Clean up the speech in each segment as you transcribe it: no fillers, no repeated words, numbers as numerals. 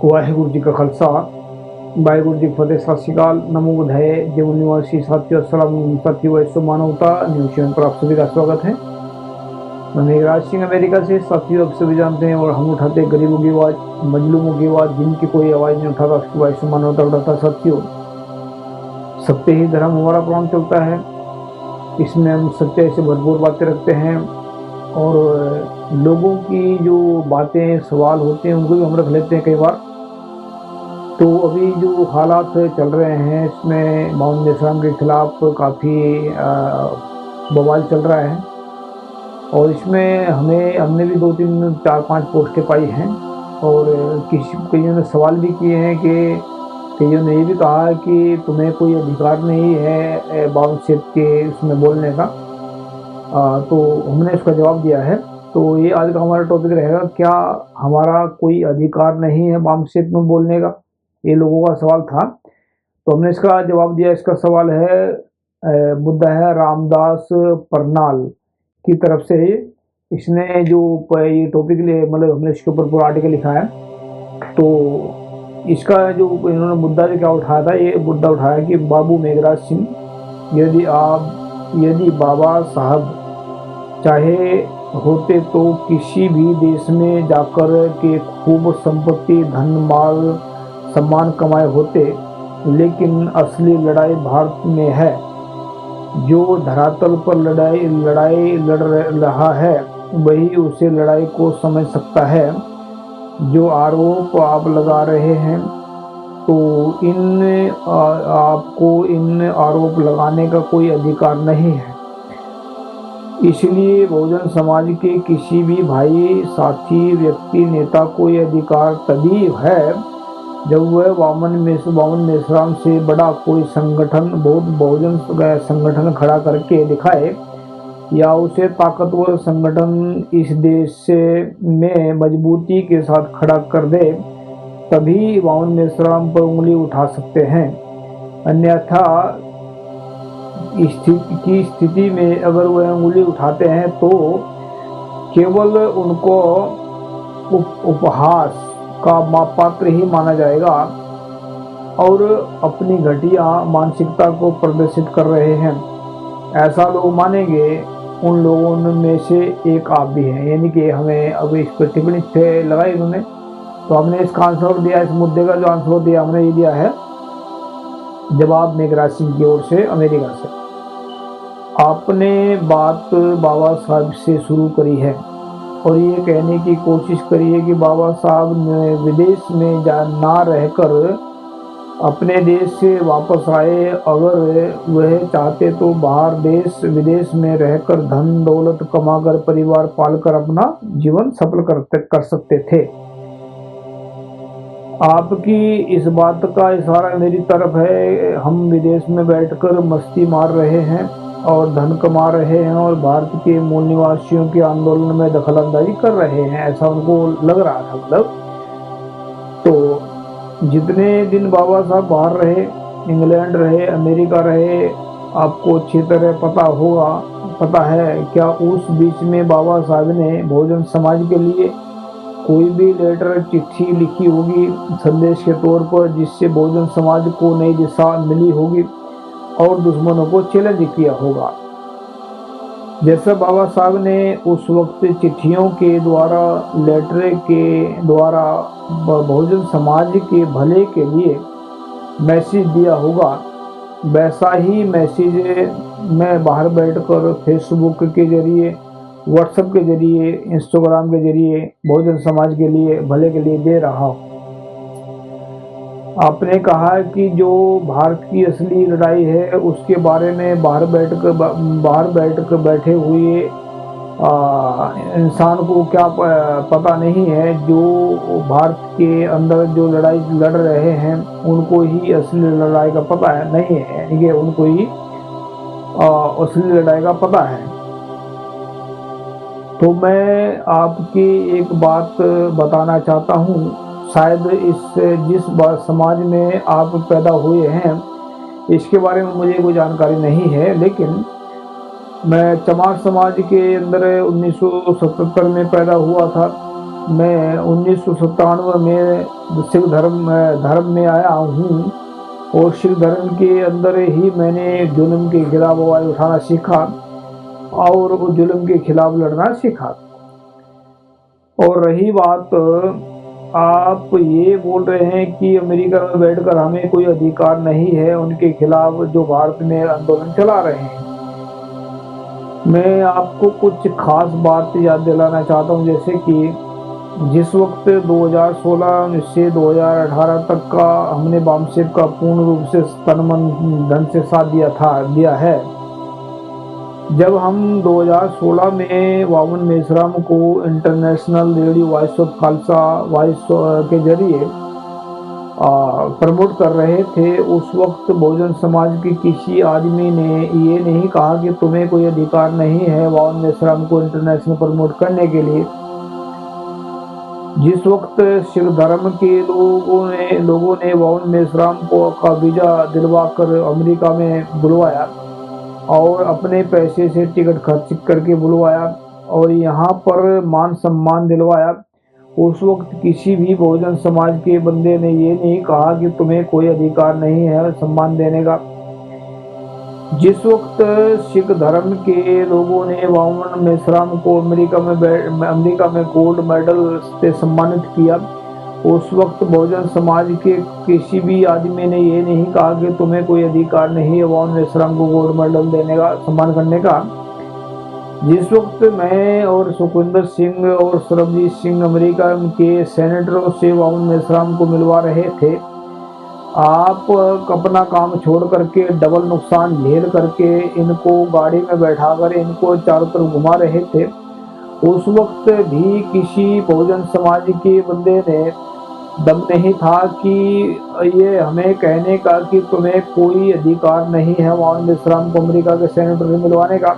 वाहिगुरु जी का खालसा वाहिगुरु जी की फतेह। सत श्री अकाल, नमो बुद्धाय। जीवन निवासी साथियों, अस्सलाम साथियों, वैश्व मानवता न्यूज चैनल पर आप सभी का स्वागत है। मैं मेघराज सिंह अमेरिका से। साथियों, आप सभी जानते हैं और हम उठाते हैं गरीबों की आवाज, मजलूमों की आवाज, जिनकी कोई आवाज नहीं उठाता उसकी वैश्व मानवता उठाता। साथियों, सत्य ही धर्म हमारा प्रण चलता है। इसमें हम सच्चाई से भरपूर बातें रखते हैं और लोगों की जो बातें सवाल होते हैं उनको भी हम रख लेते हैं कई बार। तो अभी जो हालात चल रहे हैं इसमें मोहम्मद इस्लाम के खिलाफ काफ़ी बवाल चल रहा है और इसमें हमने भी 2 3 4 5 पोस्टें पाई हैं और कईयों ने सवाल भी किए हैं कि कईयों ने ये भी कहा है कि तुम्हें कोई अधिकार नहीं है बाउंसेट के उसमें बोलने का। तो हमने इसका जवाब दिया है। तो ये आज का हमारा टॉपिक रहेगा, क्या हमारा कोई अधिकार नहीं है बाउंसेट में बोलने का? ये लोगों का सवाल था, तो हमने इसका जवाब दिया। इसका सवाल है मुद्दा है रामदास परनाल की तरफ से। इसने जो ये टॉपिक लिए मतलब हमने इसके ऊपर पूरा आर्टिकल लिखा है। तो इसका जो इन्होंने मुद्दा जो क्या उठाया था, ये मुद्दा उठाया कि बाबू मेघराज सिंह, यदि बाबा साहब चाहे होते तो किसी भी देश में जाकर के खूब संपत्ति, धन, माल, सम्मान कमाए होते, लेकिन असली लड़ाई भारत में है। जो धरातल पर लड़ाई लड़ रहा है वही उसे लड़ाई को समझ सकता है। जो आरोप आप लगा रहे हैं, तो आपको इन आरोप लगाने का कोई अधिकार नहीं है। इसलिए बहुजन समाज के किसी भी भाई, साथी, व्यक्ति, नेता को यह अधिकार तभी है जब वह वामन मेश्राम से बड़ा कोई संगठन, बहुत बहुजन संगठन खड़ा करके दिखाए या उसे ताकतवर संगठन इस देश में मजबूती के साथ खड़ा कर दे, तभी वामन मेश्राम पर उंगली उठा सकते हैं। अन्यथा की स्थिति में अगर वह उंगली उठाते हैं तो केवल उनको उपहास का पात्र ही माना जाएगा और अपनी घटिया मानसिकता को प्रदर्शित कर रहे हैं, ऐसा लोग मानेंगे। उन लोगों में से एक आप भी हैं। यानी कि हमें अब इस पर टिप्पणी लगाई उन्होंने, तो हमने इसका आंसर दिया। इस मुद्दे का जो आंसर दिया हमने ये दिया है जवाब मेघराज सिंह की ओर से अमेरिका से। आपने बात बाबा साहब से शुरू करी है और ये कहने की कोशिश करी है कि बाबा साहब ने विदेश में ना रहकर अपने देश से वापस आए। अगर वह चाहते तो बाहर देश विदेश में रहकर धन दौलत कमाकर परिवार पालकर अपना जीवन सफल कर सकते थे। आपकी इस बात का इशारा मेरी तरफ है। हम विदेश में बैठकर मस्ती मार रहे हैं और धन कमा रहे हैं और भारत के मूल निवासियों के आंदोलन में दखलंदाजी कर रहे हैं, ऐसा उनको लग रहा था। मतलब तो जितने दिन बाबा साहब बाहर रहे, इंग्लैंड रहे, अमेरिका रहे, आपको अच्छी तरह पता है क्या उस बीच में बाबा साहब ने बहुजन समाज के लिए कोई भी लेटर, चिट्ठी लिखी होगी संदेश के तौर पर, जिससे बहुजन समाज को नई दिशा मिली होगी और दुश्मनों को चैलेंज किया होगा। जैसे बाबा साहब ने उस वक्त चिट्ठियों के द्वारा, लेटर के द्वारा बहुजन समाज के भले के लिए मैसेज दिया होगा, वैसा ही मैसेज मैं बाहर बैठकर फेसबुक के जरिए, व्हाट्सएप के जरिए, इंस्टाग्राम के जरिए बहुजन समाज के लिए भले के लिए दे रहा हूँ। आपने कहा कि जो भारत की असली लड़ाई है उसके बारे में बाहर बैठकर बैठे हुए इंसान को क्या पता नहीं है। जो भारत के अंदर जो लड़ाई लड़ रहे हैं उनको ही असली लड़ाई का पता है नहीं है, ये उनको ही असली लड़ाई का पता है। तो मैं आपकी एक बात बताना चाहता हूँ। शायद जिस समाज में आप पैदा हुए हैं इसके बारे में मुझे कोई जानकारी नहीं है, लेकिन मैं चमार समाज के अंदर 1977 में पैदा हुआ था। मैं 1997 में सिख धर्म में आया हूँ और सिख धर्म के अंदर ही मैंने जुल्म के खिलाफ आवाज़ उठाना सीखा और वो जुल्म के खिलाफ लड़ना सीखा। और रही बात, आप ये बोल रहे हैं कि अमेरिका में बैठकर हमें कोई अधिकार नहीं है उनके खिलाफ जो भारत में आंदोलन चला रहे हैं। मैं आपको कुछ खास बात याद दिलाना चाहता हूँ, जैसे कि जिस वक्त 2016 से 2018 तक का हमने वामसेप का पूर्ण रूप से तन मन धन से साथ दिया है। जब हम 2016 में वामन मेश्राम को international radio voice of Khalsa voice के जरिए प्रमोट कर रहे थे, उस वक्त बहुजन समाज के किसी आदमी ने ये नहीं कहा कि तुम्हें कोई अधिकार नहीं है वामन मेश्राम को इंटरनेशनल प्रमोट करने के लिए। जिस वक्त सिख धर्म के लोगों ने वामन मेश्राम को का वीजा दिलवाकर अमेरिका में बुलवाया और अपने पैसे से टिकट खर्च करके बुलवाया और यहाँ पर मान सम्मान दिलवाया, उस वक्त किसी भी बहुजन समाज के बंदे ने ये नहीं कहा कि तुम्हें कोई अधिकार नहीं है सम्मान देने का। जिस वक्त सिख धर्म के लोगों ने वामन मेश्राम को अमेरिका में गोल्ड मेडल से सम्मानित किया, उस वक्त बहुजन समाज के किसी भी आदमी ने ये नहीं कहा कि तुम्हें कोई अधिकार नहीं है वामन मेश्राम को गोल्ड मेडल देने का, सम्मान करने का। जिस वक्त मैं और सुखविंदर सिंह और सरबजीत सिंह अमेरिका के सेनेटरों से वामन मेश्राम को मिलवा रहे थे, आप अपना काम छोड़ करके डबल नुकसान झेल करके इनको गाड़ी में बैठाकर इनको चारों तरफ घुमा रहे थे, उस वक्त भी किसी बहुजन समाज के बंदे ने दम नहीं था कि ये हमें कहने का कि तुम्हें कोई अधिकार नहीं है वामन मेश्राम को अमेरिका के सेनेटर से मिलवाने का।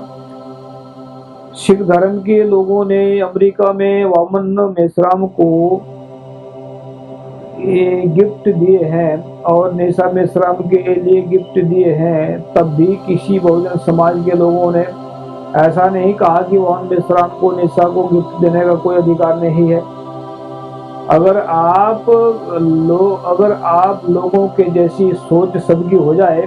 सिख धर्म के लोगों ने अमेरिका में वामन मेश्राम को गिफ्ट दिए हैं और नेशा मेश्राम के लिए गिफ्ट दिए हैं, तब भी किसी बहुजन समाज के लोगों ने ऐसा नहीं कहा कि वामन मेश्राम को नेशा को गिफ्ट देने का कोई अधिकार नहीं है। अगर आप लोगों के जैसी सोच सबकी हो जाए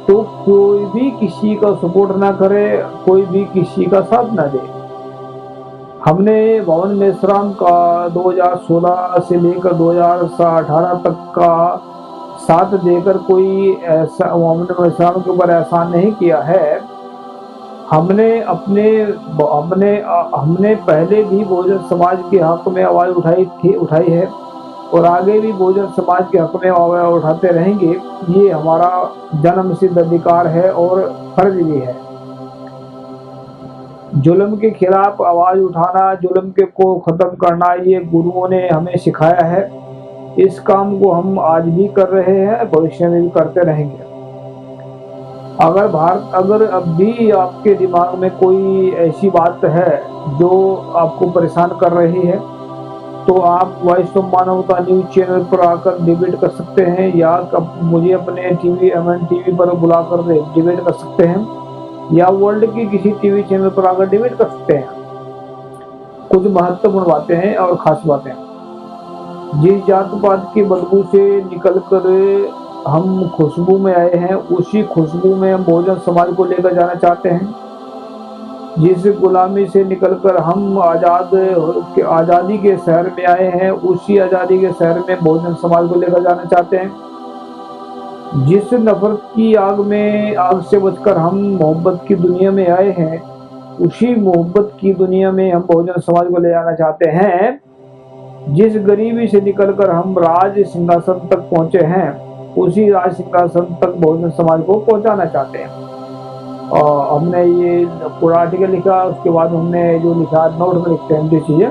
तो कोई भी किसी का सपोर्ट ना करे, कोई भी किसी का साथ ना दे। हमने वामन मेश्राम का 2016 से लेकर 2018 तक का साथ देकर कोई ऐसा वामन मेश्राम के ऊपर एहसान नहीं किया है। हमने पहले भी बहुजन समाज के हक में आवाज उठाई है और आगे भी बहुजन समाज के हक में आवाज उठाते रहेंगे। ये हमारा जन्मसिद्ध अधिकार है और फर्ज भी है। जुल्म के खिलाफ आवाज उठाना, जुल्म को खत्म करना, ये गुरुओं ने हमें सिखाया है। इस काम को हम आज भी कर रहे हैं, भविष्य में भी करते रहेंगे। अगर अब भी आपके दिमाग में कोई ऐसी बात है जो आपको परेशान कर रही है, तो आप वॉइस ऑफ मानवता न्यूज चैनल पर आकर डिबेट कर सकते हैं या मुझे अपने MN TV पर बुलाकर डिबेट कर सकते हैं या वर्ल्ड की किसी टीवी चैनल पर आकर डिबेट कर सकते हैं। कुछ महत्वपूर्ण बातें हैं और खास बातें। जिस जात पात की बदबू से निकलकर हम खुशबू में आए हैं, उसी खुशबू में हम बहुजन समाज को लेकर जाना चाहते हैं। जिस गुलामी से निकलकर हम आज़ादी के शहर में आए हैं, उसी आज़ादी के शहर में बहुजन समाज को लेकर जाना चाहते हैं। जिस नफरत की आग से बचकर हम मोहब्बत की दुनिया में आए हैं, उसी मोहब्बत की दुनिया में हम बहुजन समाज को ले जाना चाहते हैं। जिस गरीबी से निकलकर हम राज सिंहासन तक पहुंचे हैं, उसी राज सिंहासन तक बहुजन समाज को पहुंचाना चाहते हैं। और हमने ये पूरा आर्टिकल लिखा, उसके बाद हमने जो लिखा नोट में लिखते हैं जो चीजें।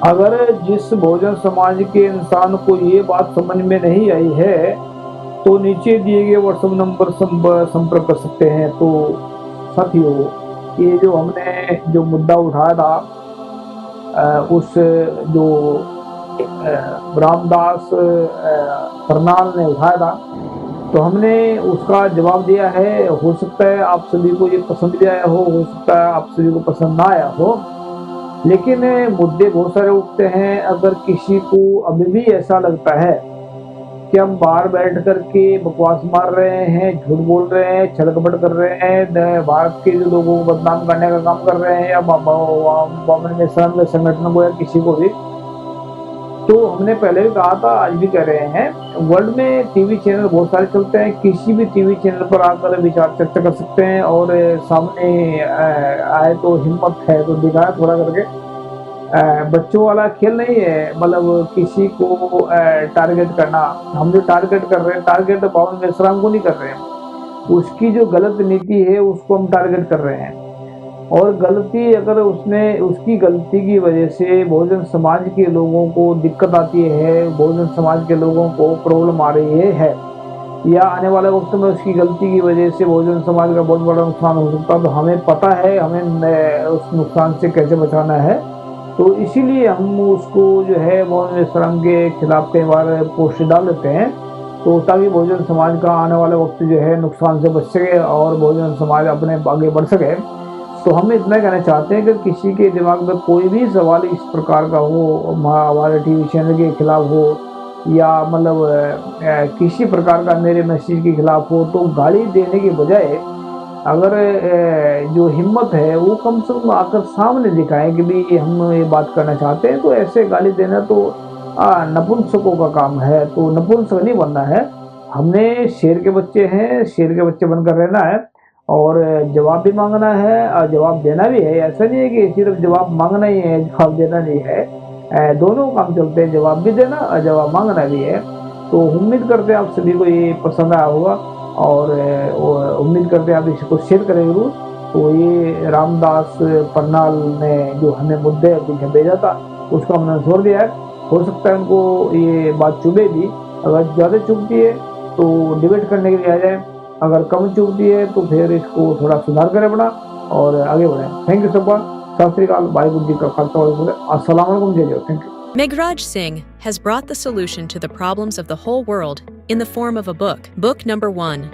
अगर जिस बहुजन समाज के इंसान को ये बात समझ में नहीं आई है, तो नीचे दिए गए व्हाट्सएप नंबर संपर्क कर सकते हैं। तो साथियों, ये जो हमने जो मुद्दा उठाया था, उस जो रामदास करनाल ने उठाया था, तो हमने उसका जवाब दिया है। हो सकता है आप सभी को ये पसंद भी आया हो सकता है आप सभी को पसंद ना आया हो। लेकिन मुद्दे बहुत सारे उठते हैं। अगर किसी को अभी भी ऐसा लगता है कि हम बाहर बैठ कर के बकवास मार रहे हैं, झूठ बोल रहे हैं, छल-कपट कर रहे हैं, भारत के जो लोगों को बदनाम करने का काम कर रहे हैं, या मोहम्मद इस्लाम के संगठन को या किसी को भी, तो हमने पहले भी कहा था, आज भी कह रहे हैं, वर्ल्ड में टीवी चैनल बहुत सारे चलते हैं। किसी भी टीवी चैनल पर आकर विचार चर्चा कर सकते हैं, और सामने आए तो हिम्मत है तो दिखाए थोड़ा करके। बच्चों वाला खेल नहीं है, मतलब किसी को टारगेट करना। हम जो टारगेट कर रहे हैं, टारगेट पवन मेश्राम को नहीं कर रहे हैं, उसकी जो गलत नीति है उसको हम टारगेट कर रहे हैं। और गलती, अगर उसने, उसकी गलती की वजह से बहुजन समाज के लोगों को दिक्कत आती है, बहुजन समाज के लोगों को प्रॉब्लम आ रही है, या आने वाले वक्त में उसकी गलती की वजह से बहुजन समाज का बहुत बड़ा नुकसान हो सकता है, तो हमें पता है हमें उस नुकसान से कैसे बचाना है। तो इसीलिए हम उसको जो है मोहम्मद इस्लाम के खिलाफ कई बार पोस्ट डाल देते हैं, तो ताकि बहुजन समाज का आने वाले वक्त जो है नुकसान से बच सके और बहुजन समाज अपने आगे बढ़ सके। तो हम इतना कहना चाहते हैं कि किसी के दिमाग में कोई भी सवाल इस प्रकार का हो, हमारे टीवी चैनल के खिलाफ हो, या मतलब किसी प्रकार का मेरे मैसेज के खिलाफ हो, तो गाली देने के बजाय अगर जो हिम्मत है वो कम से कम आकर सामने दिखाएं कि भी हम ये बात करना चाहते हैं। तो ऐसे गाली देना तो नपुंसकों का काम है, तो नपुंसक नहीं बनना है। हमने शेर के बच्चे हैं, शेर के बच्चे बनकर रहना है, और जवाब भी मांगना है और जवाब देना भी है। ऐसा नहीं है कि सिर्फ जवाब मांगना ही है, जवाब देना नहीं है। दोनों काम चलते हैं, जवाब भी देना और जवाब मांगना भी है। तो उम्मीद करते हैं आप सभी को ये पसंद आया होगा, और उम्मीद करते हैं आप इसको शेयर करें जरूर। तो ये रामदास परनाल ने जो हमें मुद्दे पीछे भेजा था, उसको हमने छोड़ दिया है। हो सकता है उनको ये बात चुभे भी, अगर ज़्यादा चुभती है तो डिबेट करने के लिए आ जाए, अगर कम चुभती है तो फिर इसको थोड़ा सुधार करें अपना और आगे बढ़ें। थैंक यू सबका, सत श्री अकाल, वाहिगुरू जी का खालसा वाहिगुरू जी की फतेह, अस्सलाम वालेकुम, जय जय, thank you. Meghraj Singh has brought the solution to the problems of the whole world in the form of a book. Book number 1.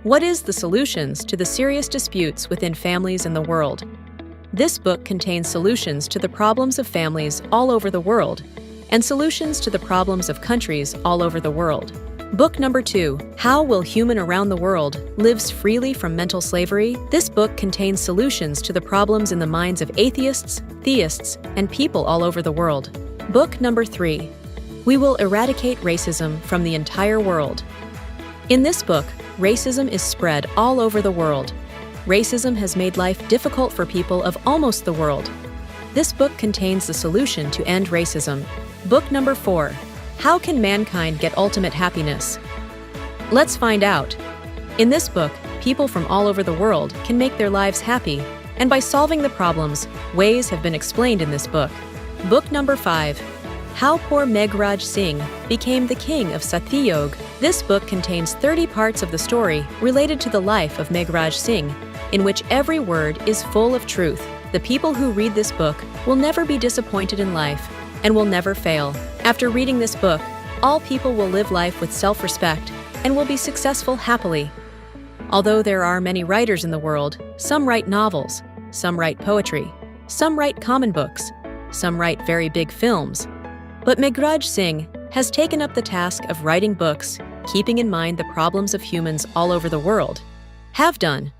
What is the solutions to the serious disputes within families in the world? This book contains solutions to the problems of families all over the world and solutions to the problems of countries all over the world. Book number 2. How will human around the world lives freely from mental slavery? This book contains solutions to the problems in the minds of atheists, theists, and people all over the world. Book number 3. We will eradicate racism from the entire world. In this book, racism is spread all over the world. Racism has made life difficult for people of almost the world. This book contains the solution to end racism. Book number 4. How can mankind get ultimate happiness? Let's find out. In this book, people from all over the world can make their lives happy, and by solving the problems, ways have been explained in this book. Book number 5. How poor Meghraj Singh became the king of Satyog. This book contains 30 parts of the story related to the life of Meghraj Singh, in which every word is full of truth. The people who read this book will never be disappointed in life and will never fail. After reading this book, all people will live life with self-respect and will be successful happily. Although there are many writers in the world, some write novels, some write poetry, some write common books, some write very big films. But Meghraj Singh has taken up the task of writing books, keeping in mind the problems of humans all over the world. Have done.